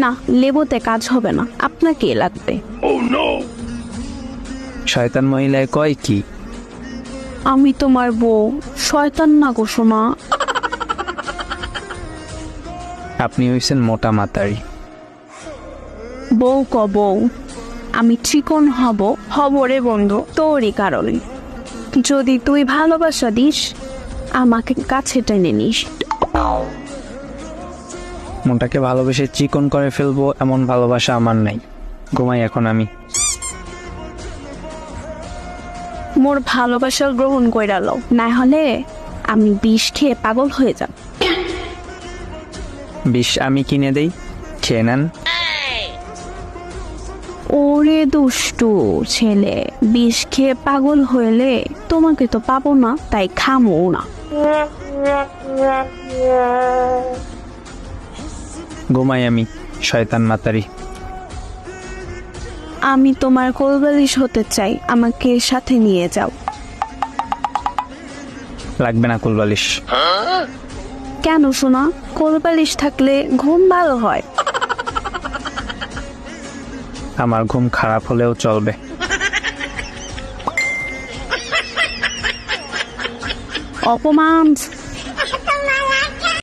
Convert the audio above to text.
না, লেবুতে কাজ হবে না, আপনাকে লাগবে। শয়তান মহিলায় কয় কি? আমি তোমার বউ, শয়তান না গো সোনা। আপনি হইছেন মোটা মাতারি। বউ ক বউ, আমি চিকন হব রে বন্ধু তোরই কারণে। যদি তুই ভালোবাসা দিস, আমাকে কাছে টেনে নিস। মনটাকে ভালোবেসে চিকন করে ফেলবো এমন ভালোবাসা আমার নাই। ঘুমাই এখন আমি। মোর ভালোবাসা গ্রহণ কইরা লও, না হলে আমি বিষ খেয়ে পাগল হয়ে যাব। বিষ আমি কিনে দেই, খেয়ে নেন। ওরে দুষ্টু ছেলে, বিষ খেয়ে পাগল হইলে তোমাকে তো পাবো না, তাই খামো না। ঘুমাই আমি, শয়তান মাতারি। আমি তোমার কোলবালিশ হতে চাই, আমাকে সাথে নিয়ে যাও। লাগবে না কুলবালিশ। কেন সোনা? কোলবালিশ থাকলে ঘুম ভালো হয়। আমার ঘুম খারাপ হলেও চলবে। অপমান।